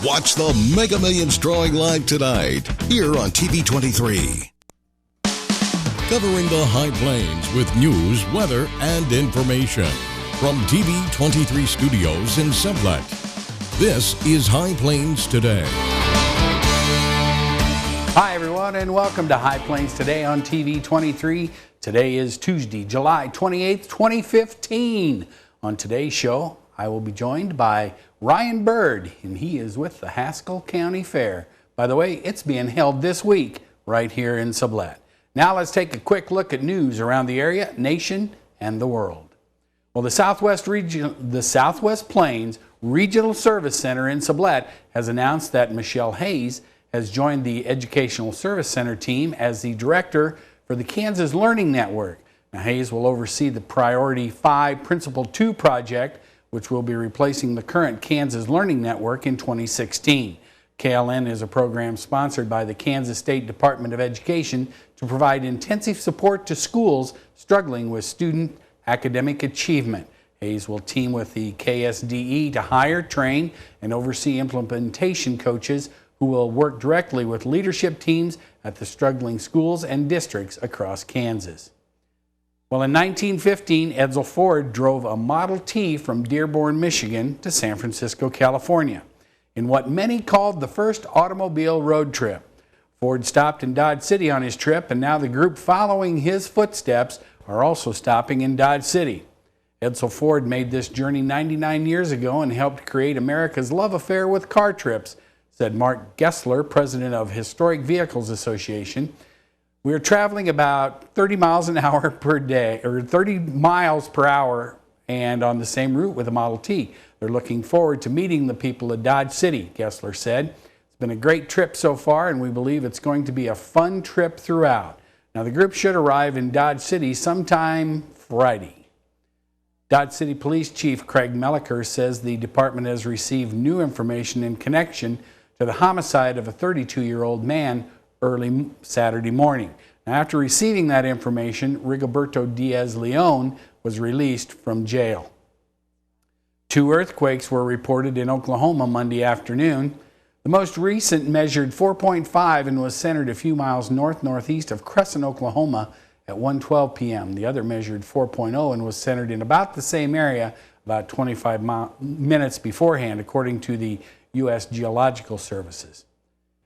Watch the Mega Millions drawing live tonight here on TV 23. Covering the High Plains with news, weather, and information. From TV 23 studios in Sublette, this is High Plains Today. Hi everyone, and welcome to High Plains Today on TV 23. Today is Tuesday, July 28th, 2015. On today's show, I will be joined by Ryan Bird, and he is with the Haskell County Fair. By the way, it's being held this week right here in Sublette. Now let's take a quick look at news around the area, nation, and the world. Well, the Southwest Plains Regional Service Center in Sublette has announced that Michelle Hayes has joined the Educational Service Center team as the director for the Kansas Learning Network. Now, Hayes will oversee the Priority 5 Principle 2 project, which will be replacing the current Kansas Learning Network in 2016. KLN is a program sponsored by the Kansas State Department of Education to provide intensive support to schools struggling with student academic achievement. Hayes will team with the KSDE to hire, train, and oversee implementation coaches who will work directly with leadership teams at the struggling schools and districts across Kansas. Well, in 1915, Edsel Ford drove a Model T from Dearborn, Michigan to San Francisco, California, in what many called the first automobile road trip. Ford stopped in Dodge City on his trip, and now the group following his footsteps are also stopping in Dodge City. Edsel Ford made this journey 99 years ago and helped create America's love affair with car trips, said Mark Gessler, president of Historic Vehicles Association. We are traveling about 30 miles an hour per day, or 30 miles per hour, and on the same route with a Model T. They're looking forward to meeting the people of Dodge City, Gessler said. It's been a great trip so far, and we believe it's going to be a fun trip throughout. Now, the group should arrive in Dodge City sometime Friday. Dodge City Police Chief Craig Melliker says the department has received new information in connection to the homicide of a 32-year-old man early Saturday morning. Now, after receiving that information, Rigoberto Diaz-Leon was released from jail. 2 earthquakes were reported in Oklahoma Monday afternoon. The most recent measured 4.5 and was centered a few miles northeast of Crescent, Oklahoma at 1:12 p.m. The other measured 4.0 and was centered in about the same area about 25 minutes beforehand, according to the U.S. Geological Services.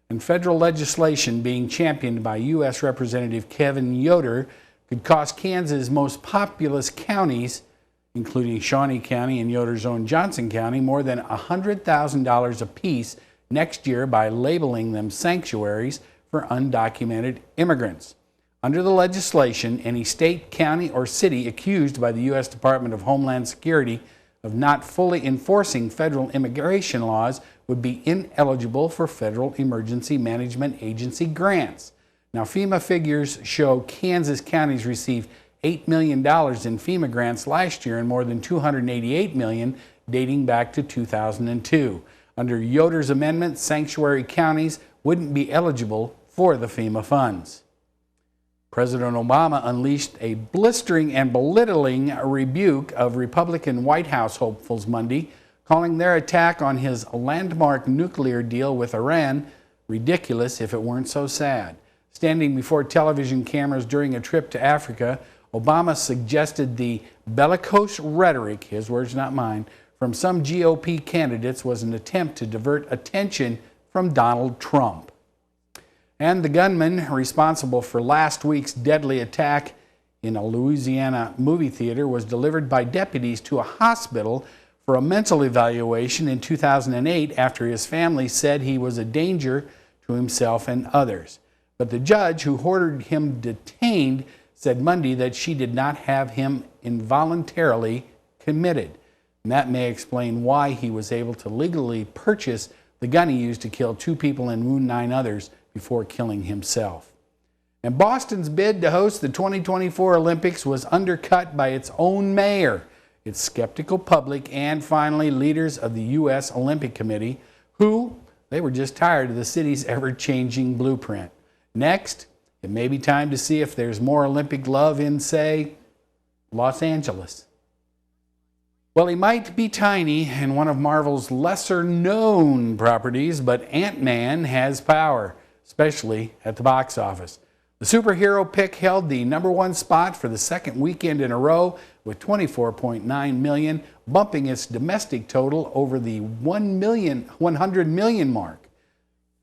And federal legislation being championed by U.S. Representative Kevin Yoder could cost Kansas' most populous counties, including Shawnee County and Yoder's own Johnson County, more than $100,000 apiece next year by labeling them sanctuaries for undocumented immigrants. Under the legislation, any state, county, or city accused by the U.S. Department of Homeland Security of not fully enforcing federal immigration laws would be ineligible for Federal Emergency Management Agency grants. Now, FEMA figures show Kansas counties received $8 million in FEMA grants last year and more than $288 million dating back to 2002. Under Yoder's amendment, sanctuary counties wouldn't be eligible for the FEMA funds. President Obama unleashed a blistering and belittling rebuke of Republican White House hopefuls Monday, calling their attack on his landmark nuclear deal with Iran ridiculous if it weren't so sad. Standing before television cameras during a trip to Africa, Obama suggested the bellicose rhetoric, his words not mine, from some GOP candidates was an attempt to divert attention from Donald Trump. And the gunman responsible for last week's deadly attack in a Louisiana movie theater was delivered by deputies to a hospital for a mental evaluation in 2008 after his family said he was a danger to himself and others. But the judge who ordered him detained said Monday that she did not have him involuntarily committed. And that may explain why he was able to legally purchase the gun he used to kill 2 people and wound 9 others before killing himself. And Boston's bid to host the 2024 Olympics was undercut by its own mayor, its skeptical public, and finally leaders of the U.S. Olympic Committee, who, they were just tired of the city's ever-changing blueprint. Next, it may be time to see if there's more Olympic love in, say, Los Angeles. Well, he might be tiny and one of Marvel's lesser-known properties, but Ant-Man has power, especially at the box office. The superhero pick held the #1 spot for the second weekend in a row with $24.9 million, bumping its domestic total over the 100 million mark.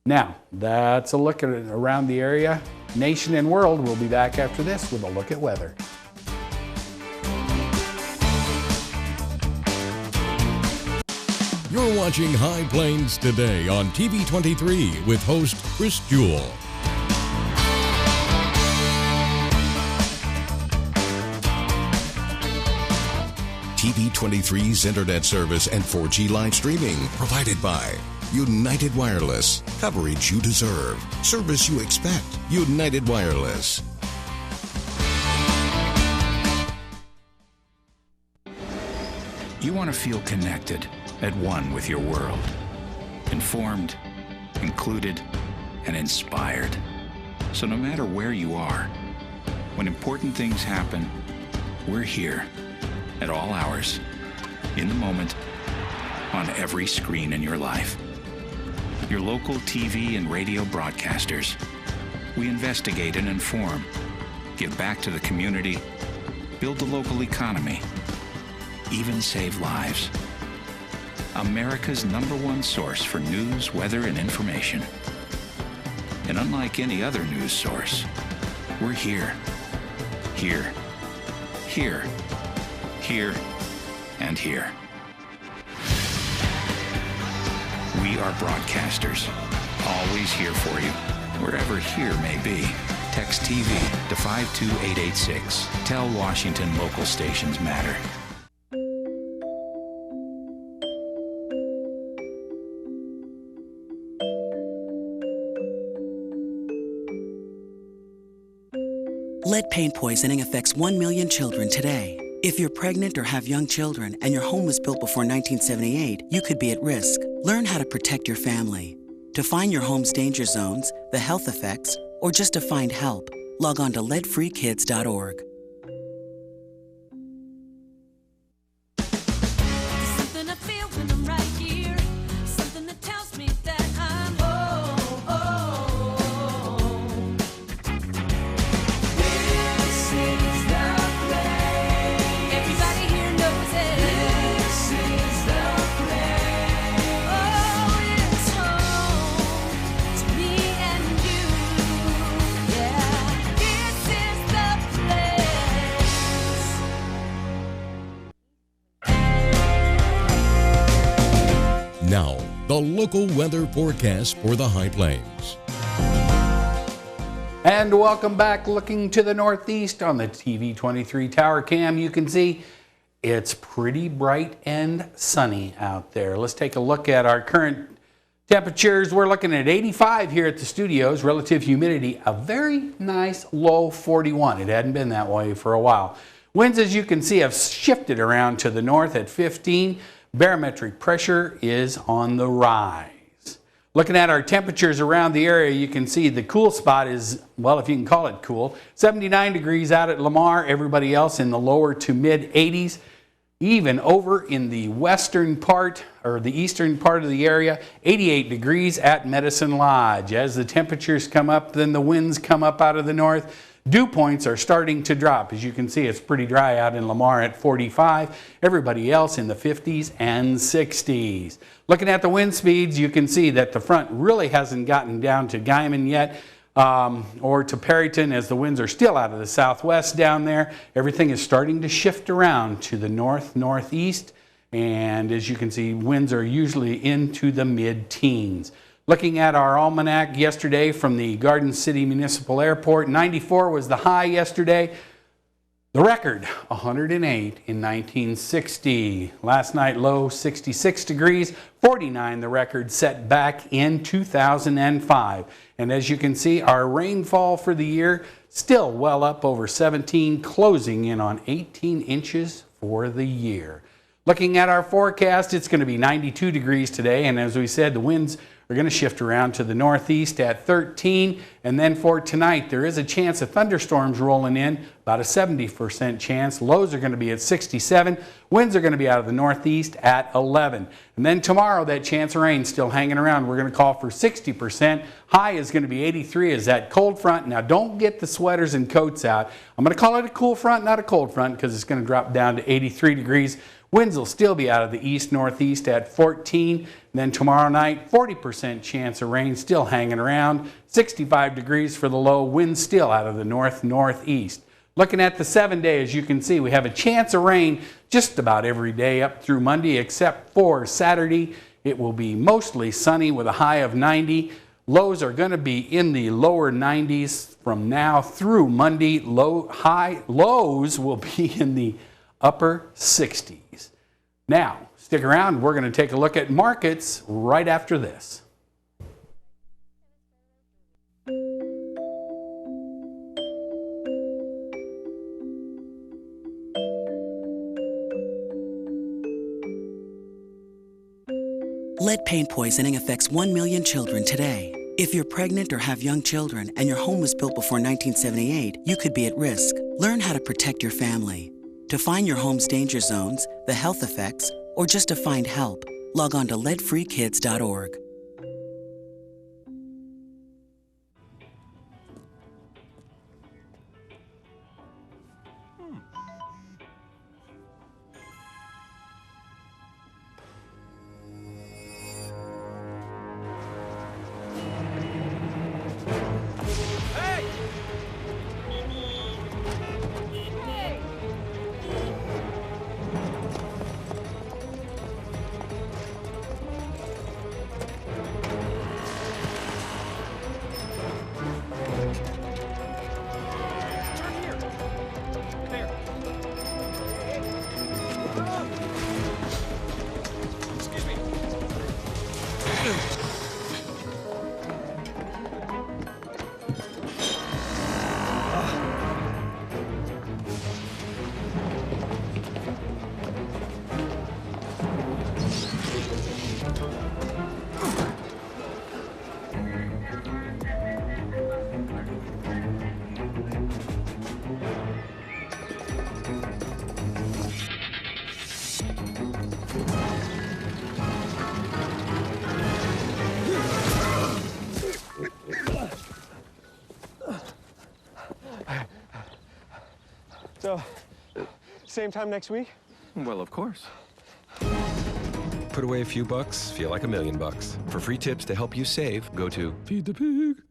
Now, that's a look at it around the area, nation, and world. We'll be back after this with a look at weather. You're watching High Plains Today on TV 23 with host Chris Jewell. TV 23's internet service and 4G live streaming provided by United Wireless. Coverage you deserve. Service you expect. United Wireless. You want to feel connected, at one with your world. Informed, included, and inspired. So no matter where you are, when important things happen, we're here at all hours, in the moment, on every screen in your life. Your local TV and radio broadcasters. We investigate and inform, give back to the community, build the local economy, even save lives. America's #1 source for news, weather, and information. And unlike any other news source, we're here. Here. Here. Here. And here. We are broadcasters, always here for you, wherever here may be. Text TV to 52886. Tell Washington local stations matter. Lead paint poisoning affects 1 million children today. If you're pregnant or have young children and your home was built before 1978, you could be at risk. Learn how to protect your family. To find your home's danger zones, the health effects, or just to find help, log on to leadfreekids.org. Something I feel when I'm right here. Something that tells me that I'm This is the place. Everybody here knows it. This is the place. Oh, it's home to me and you. Yeah, this is the place. Now, the local weather forecast for the High Plains. And welcome back. Looking to the northeast on the TV 23 tower cam, you can see it's pretty bright and sunny out there. Let's take a look at our current temperatures. We're looking at 85 here at the studios. Relative humidity, a very nice low 41. It hadn't been that way for a while. Winds, as you can see, have shifted around to the north at 15. Barometric pressure is on the rise. Looking at our temperatures around the area, you can see the cool spot is, well, if you can call it cool, 79 degrees out at Lamar. Everybody else in the lower to mid 80s. Even over in the western part or the eastern part of the area, 88 degrees at Medicine Lodge. As the temperatures come up, then the winds come up out of the north. Dew points are starting to drop. As you can see, it's pretty dry out in Lamar at 45. Everybody else in the 50s and 60s. Looking at the wind speeds, you can see that the front really hasn't gotten down to Guyman yet, or to Perryton, as the winds are still out of the southwest down there. Everything is starting to shift around to the north-northeast, and as you can see, winds are usually into the mid-teens. Looking at our almanac yesterday from the Garden City Municipal Airport, 94 was the high yesterday. The record, 108 in 1960. Last night, low 66 degrees, 49 the record set back in 2005. And as you can see, our rainfall for the year still well up over 17, closing in on 18 inches for the year. Looking at our forecast, it's going to be 92 degrees today, and as we said, the winds are going to shift around to the northeast at 13, and then for tonight, there is a chance of thunderstorms rolling in, about a 70% chance. Lows are going to be at 67. Winds are going to be out of the northeast at 11. And then tomorrow, that chance of rain still hanging around. We're going to call for 60%. High is going to be 83 as that cold front. Now, don't get the sweaters and coats out. I'm going to call it a cool front, not a cold front, because it's going to drop down to 83 degrees. Winds will still be out of the east-northeast at 14. And then tomorrow night, 40% chance of rain still hanging around. 65 degrees for the low. Winds still out of the north-northeast. Looking at the 7 days, you can see we have a chance of rain just about every day up through Monday, except for Saturday. It will be mostly sunny with a high of 90. Lows are going to be in the lower 90s from now through Monday. Lows will be in the upper 60s. Now, stick around. We're going to take a look at markets right after this. Lead paint poisoning affects 1 million children today. If you're pregnant or have young children and your home was built before 1978, you could be at risk. Learn how to protect your family. To find your home's danger zones, the health effects, or just to find help, log on to leadfreekids.org. So, same time next week? Well, of course. Put away a few bucks, feel like $1 million. For free tips to help you save, go to Feed the Pig.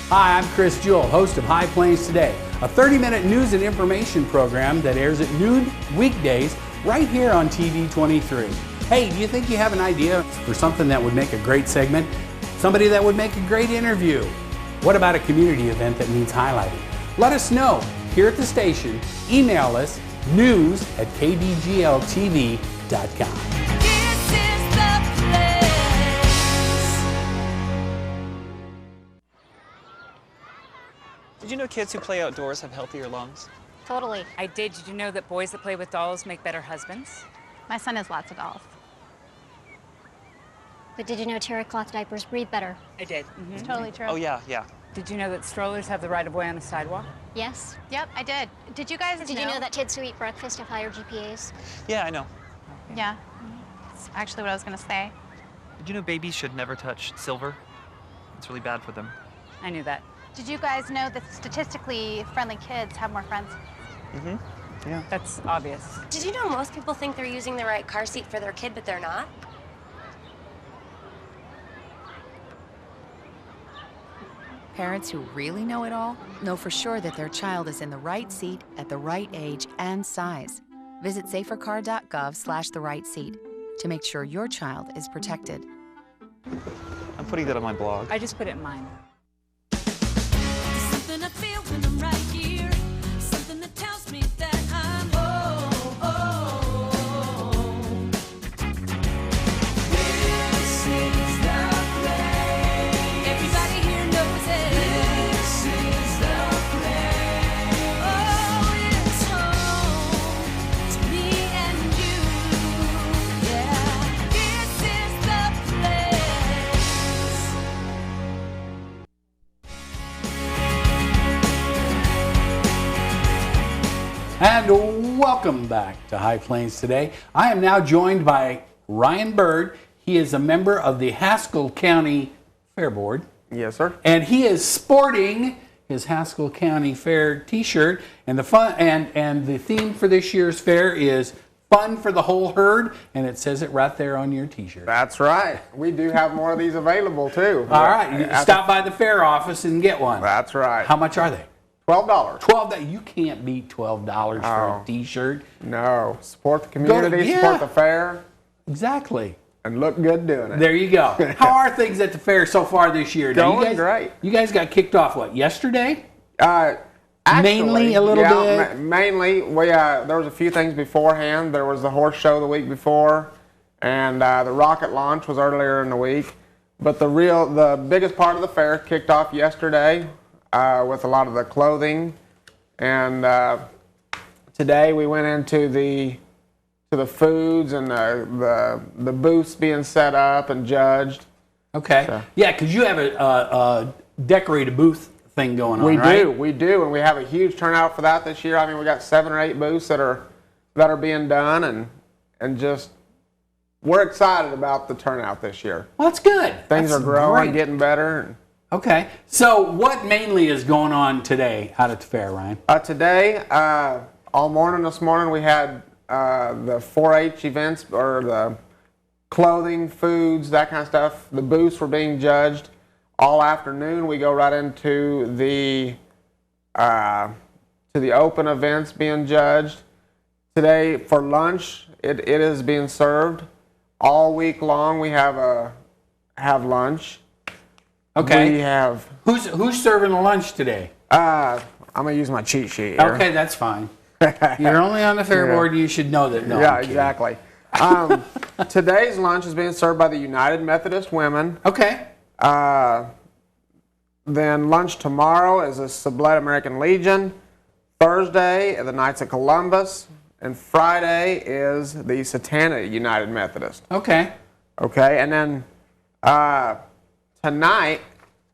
Hi, I'm Chris Jewell, host of High Plains Today, a 30-minute news and information program that airs at noon weekdays right here on TV 23. Hey, do you think you have an idea for something that would make a great segment? Somebody that would make a great interview? What about a community event that needs highlighting? Let us know here at the station. Email us news@kbgltv.com. This is the place. Did you know kids who play outdoors have healthier lungs? Totally. I did. Did you know that boys that play with dolls make better husbands? My son has lots of dolls. But did you know terry cloth diapers breathe better? I did. It's totally true. Oh, yeah. Did you know that strollers have the right of way on a sidewalk? Yes. Yep, I did. Did you guys Did you know that kids who eat breakfast have higher GPAs? Yeah, I know. Yeah. That's actually what I was going to say. Did you know babies should never touch silver? It's really bad for them. I knew that. Did you guys know that statistically friendly kids have more friends? Mm-hmm. Yeah. That's obvious. Did you know most people think they're using the right car seat for their kid, but they're not? Parents who really know it all know for sure that their child is in the right seat at the right age and size. Visit safercar.gov/the right seat to make sure your child is protected. I'm putting that on my blog. I just put it in mine. Something I feel when I'm right here. Something that tells me that I'm home. This is the place. Everybody here knows it. This is the place. Oh, it's home to me and you. Yeah, this is the place. And welcome back to High Plains Today. I am now joined by Ryan Bird. He is a member of the Haskell County Fair Board. Yes, sir. And he is sporting his Haskell County Fair t-shirt. And the fun and the theme for this year's fair is fun for the whole herd, and it says it right there on your t-shirt. That's right. We do have more of these available too. All right, you stop by the fair office and get one. That's right. How much are they? $12. $12. You can't beat $12 for a t-shirt. No. Support the community, yeah. support the fair, Exactly. and look good doing it. There you go. How are things at the fair so far this year? Now, Going great. You guys got kicked off, what, yesterday? Actually, Mainly a little bit? Mainly, there was a few things beforehand. There was the horse show the week before, and the rocket launch was earlier in the week. But the biggest part of the fair kicked off yesterday with a lot of the clothing, and today we went into the foods and the booths being set up and judged. Okay. So. Yeah, because you have a decorated booth thing going on, right? We do, and we have a huge turnout for that this year. I mean, we got 7 or 8 booths that are being done, and just we're excited about the turnout this year. Well, that's good. Things are growing, getting better. Okay, so what mainly is going on today out at the fair, Ryan? Today, all morning this morning, we had the 4-H events, or the clothing, foods, that kind of stuff. The booths were being judged. All afternoon, we go right into the open events being judged. Today, for lunch, it is being served. All week long, we have lunch. Okay. We have. Who's serving the lunch today? I'm gonna use my cheat sheet here. Okay, that's fine. You're only on the fair board. You should know that. No, yeah, exactly. Today's lunch is being served by the United Methodist Women. Okay. Then lunch tomorrow is the Sublette American Legion. Thursday, the Knights of Columbus. And Friday is the Satana United Methodist. Okay. Okay, and then tonight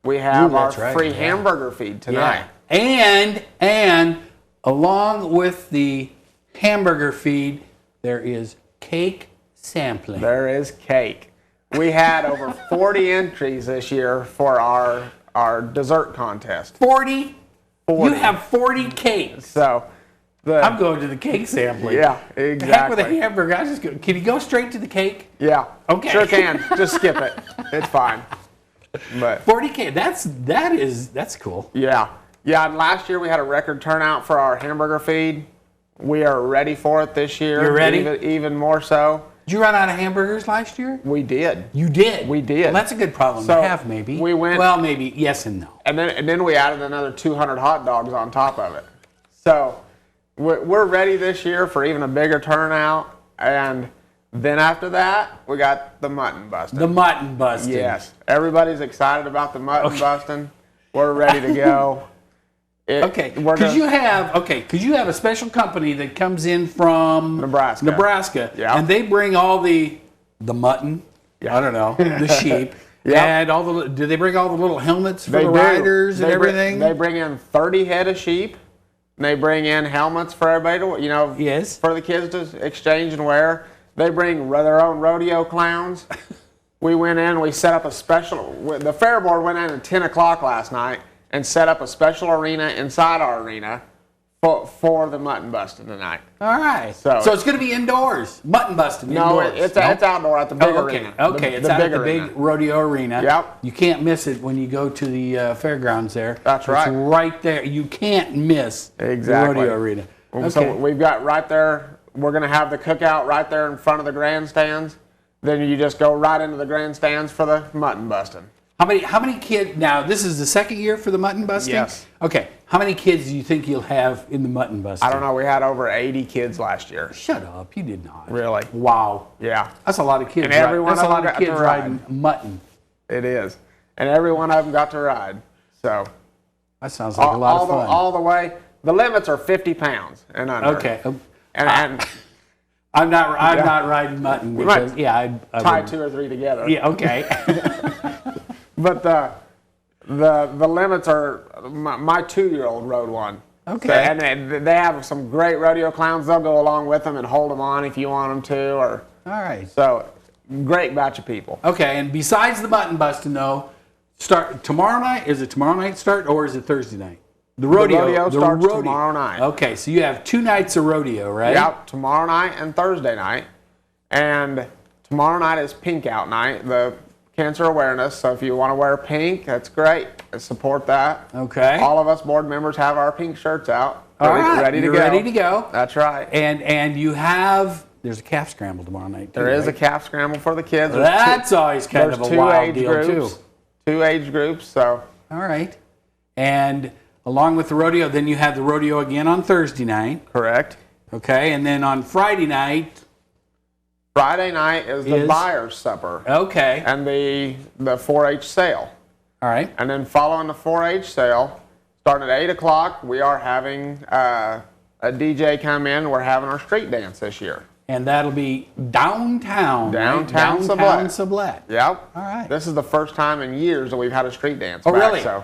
we have our free hamburger feed tonight. Yeah. And along with the hamburger feed, there is cake sampling. There is cake. We had over 40 entries this year for our dessert contest. 40? You have 40 cakes. So I'm going to the cake sampling. Yeah, exactly. The heck with a hamburger. I just go. Can you go straight to the cake? Yeah. Okay. Sure can. Just skip it. It's fine. But 40K. That's cool. Yeah. Yeah. And last year we had a record turnout for our hamburger feed. We are ready for it this year. You're ready? Even more so. Did you run out of hamburgers last year? We did. You did? We did. Well, that's a good problem to have, maybe. We went. Well, maybe yes and no. And then we added another 200 hot dogs on top of it. So we're ready this year for even a bigger turnout. And then after that, we got the mutton busting. The mutton busting. Yes. Everybody's excited about the mutton busting. We're ready to go. Because you have a special company that comes in from Nebraska. Yeah. And they bring all the mutton. Yeah. I don't know, the sheep. Yep. And do they bring all the little helmets for the riders and everything? They bring in 30 head of sheep. And they bring in helmets for everybody to, yes, for the kids to exchange and wear. They bring their own rodeo clowns. We went in, we set up a special, the fair board went in at 10 o'clock last night and set up a special arena inside our arena for the mutton busting tonight. All right. So it's going to be indoors, mutton busting indoors. It's outdoor at the big arena. Okay, it's out at the big rodeo arena. Yep. You can't miss it when you go to the fairgrounds there. That's right. It's right there. You can't miss the rodeo arena. Okay. So we've got right there, we're going to have the cookout right there in front of the grandstands. Then you just go right into the grandstands for the mutton busting. How many kids, now this is the second year for the mutton busting? Yes. Okay, how many kids do you think you'll have in the mutton busting? I don't know, we had over 80 kids last year. Shut up, you did not. Really? Wow. Yeah. That's a lot of kids. And every one That's of a lot them of got kids to ride. riding mutton. It is. And every one of them got to ride. So. That sounds like a lot of fun. All the way. The limits are 50 pounds and under. Okay. And I'm not riding mutton because I tie 2 or 3 together. Yeah. Okay. But the limits are my 2-year-old rode one. Okay. So, and they have some great rodeo clowns. They'll go along with them and hold them on if you want them to. Or all right. So great batch of people. Okay. And besides the mutton busting, though, start tomorrow night. Is it tomorrow night start or is it Thursday night? The rodeo starts tomorrow night. Okay, so you have 2 nights of rodeo, right? Yep, tomorrow night and Thursday night. And tomorrow night is Pink Out Night, the cancer awareness. So if you want to wear pink, that's great. I support that. Okay. All of us board members have our pink shirts out. Ready to go. That's right. And you have, there's a calf scramble tomorrow night, too, There is right? a calf scramble for the kids. That's always kind of a wild deal, too. 2 age groups, so. All right. And along with the rodeo, then you have the rodeo again on Thursday night. Correct. Okay, and then on Friday night. Friday night is the buyer's supper. Okay. And the 4-H sale. All right. And then following the 4-H sale, starting at 8 o'clock, we are having a DJ come in. We're having our street dance this year. And that'll be downtown. Downtown Sublette. Yep. All right. This is the first time in years that we've had a street dance. Oh, back, really? So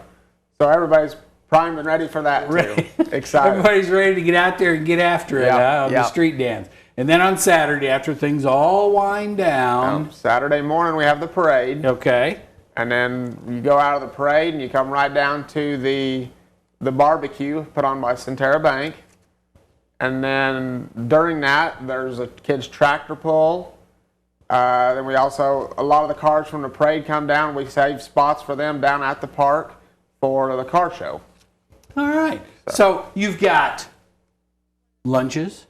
everybody's primed and ready for that, too. Excited. Everybody's ready to get out there and get after it on the street dance. And then on Saturday, after things all wind down. Saturday morning, we have the parade. Okay. And then you go out of the parade and you come right down to the barbecue put on by Centera Bank. And then during that, there's a kids' tractor pull. Then we also, a lot of the cars from the parade come down. We save spots for them down at the park for the car show. All right. So you've got lunches,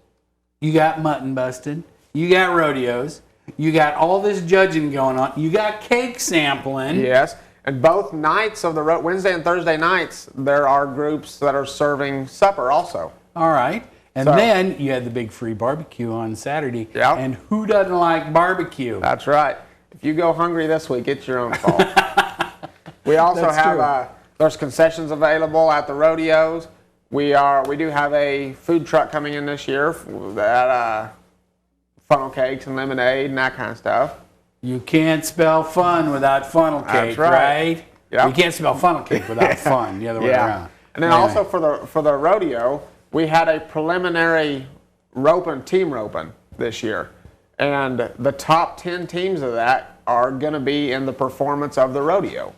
you got mutton busted, you got rodeos, you got all this judging going on, you got cake sampling. Yes. And both nights of the Wednesday and Thursday nights, there are groups that are serving supper also. All right. And then you had the big free barbecue on Saturday. Yep. And who doesn't like barbecue? That's right. If you go hungry this week, it's your own fault. We also have there's concessions available at the rodeos. We do have a food truck coming in this year that funnel cakes and lemonade and that kind of stuff. You can't spell fun without funnel cake, That's right? Yep. You can't spell funnel cake without fun, the other way around. And then also for the rodeo, we had a preliminary team roping this year. And the top 10 teams of that are going to be in the performance of the rodeo.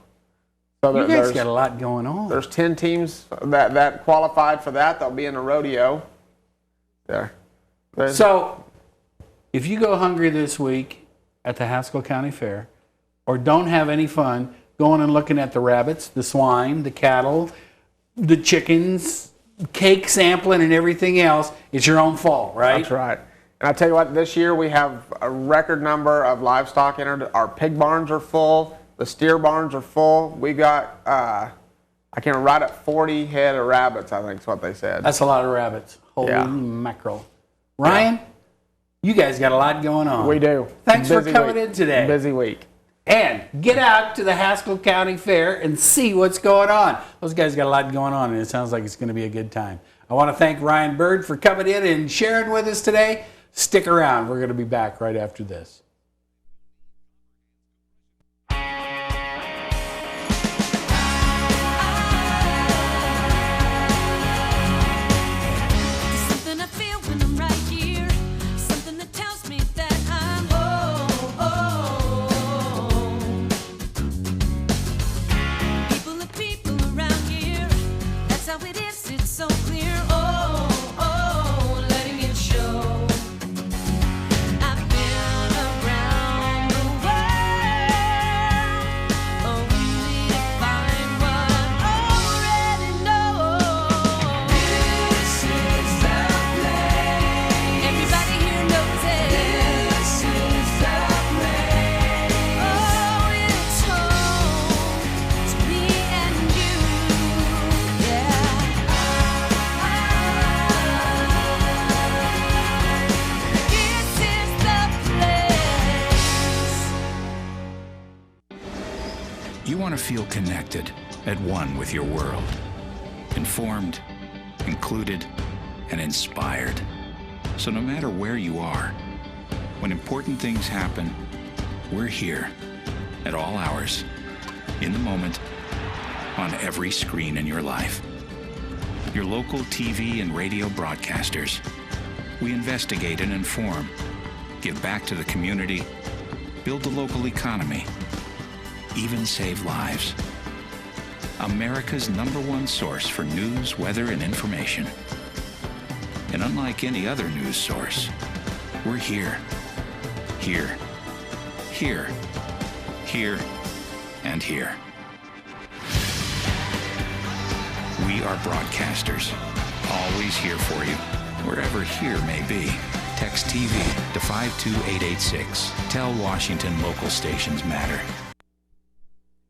So you guys got a lot going on. There's 10 teams that qualified for that. They'll be in the rodeo. There. So, if you go hungry this week at the Haskell County Fair, or don't have any fun going and looking at the rabbits, the swine, the cattle, the chickens, cake sampling, and everything else, it's your own fault, right? That's right. And I tell you what, this year we have a record number of livestock entered. Our pig barns are full. The steer barns are full. We got, I can't remember, right at 40 head of rabbits, I think is what they said. That's a lot of rabbits. Holy mackerel. Ryan, you guys got a lot going on. We do. Thanks for coming in today. Busy week. And get out to the Haskell County Fair and see what's going on. Those guys got a lot going on, and it sounds like it's going to be a good time. I want to thank Ryan Bird for coming in and sharing with us today. Stick around. We're going to be back right after this. You want to feel connected, at one with your world. Informed, included, and inspired. So no matter where you are, when important things happen, we're here at all hours, in the moment, on every screen in your life. Your local TV and radio broadcasters. We investigate and inform, give back to the community, build the local economy, even save lives. America's #1 source for news, weather, and information. And unlike any other news source, we're here. Here. Here. Here. And here. We are broadcasters, always here for you, wherever here may be. Text TV to 52886. Tell Washington local stations matter.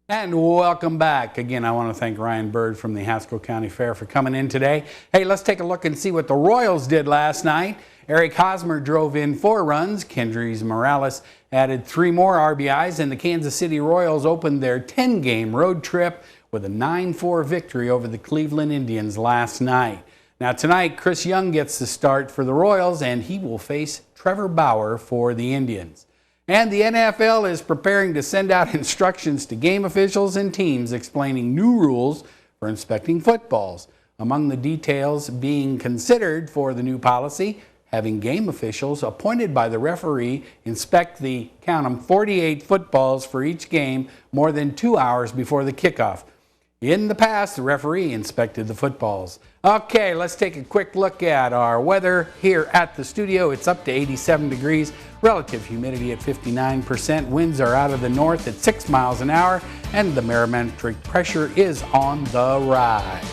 And welcome back. Again, I want to thank Ryan Bird from the Haskell County Fair for coming in today. Hey, let's take a look and see what the Royals did last night. Eric Hosmer drove in 4 runs. Kendrys Morales added 3 more RBIs, and the Kansas City Royals opened their 10-game road trip with a 9-4 victory over the Cleveland Indians last night. Now tonight, Chris Young gets the start for the Royals, and he will face Trevor Bauer for the Indians. And the NFL is preparing to send out instructions to game officials and teams explaining new rules for inspecting footballs. Among the details being considered for the new policy, having game officials appointed by the referee inspect the, count 'em, 48 footballs for each game more than 2 hours before the kickoff. In the past, the referee inspected the footballs. Okay, let's take a quick look at our weather here at the studio. It's up to 87 degrees, relative humidity at 59%. Winds are out of the north at 6 miles an hour, and the barometric pressure is on the rise.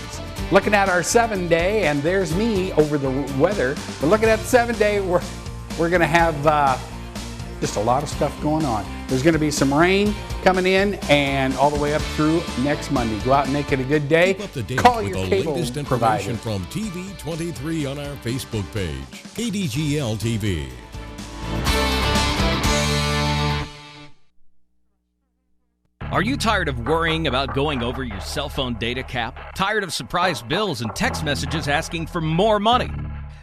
Looking at our 7-day, and there's me over the weather, but looking at the 7-day, we're going to have just a lot of stuff going on. There's going to be some rain coming in and all the way up through next Monday. Go out and make it a good day. Keep up to date Call with your the cable latest provider. information from TV23 on our Facebook page, KDGL TV. Are you tired of worrying about going over your cell phone data cap? Tired of surprise bills and text messages asking for more money?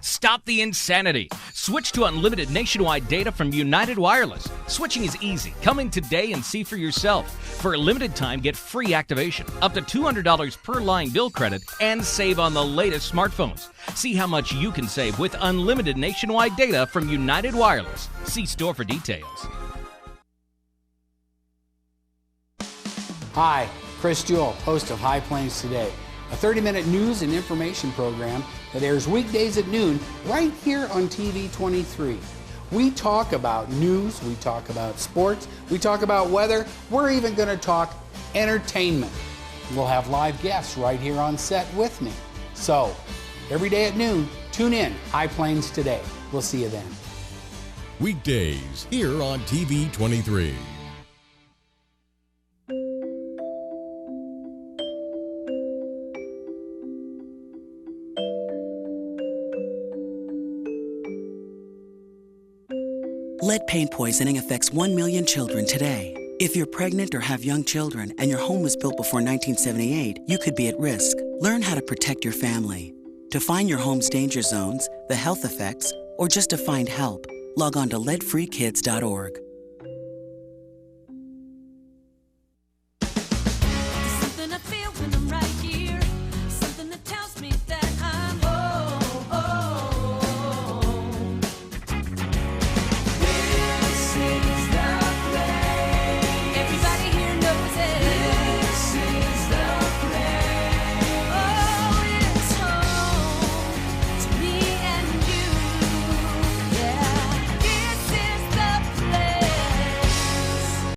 Stop the insanity. Switch to unlimited nationwide data from United Wireless. Switching is easy. Come in today and see for yourself. For a limited time, get free activation, up to $200 per line bill credit, and save on the latest smartphones. See how much you can save with unlimited nationwide data from United Wireless. See store for details. Hi, Chris Jewell, host of High Plains Today, a 30-minute news and information program that airs weekdays at noon right here on TV23. We talk about news, we talk about sports, we talk about weather, we're even going to talk entertainment. We'll have live guests right here on set with me. So, every day at noon, tune in, High Plains Today. We'll see you then. Weekdays here on TV23. Lead paint poisoning affects 1 million children today. If you're pregnant or have young children and your home was built before 1978, you could be at risk. Learn how to protect your family. To find your home's danger zones, the health effects, or just to find help, log on to leadfreekids.org.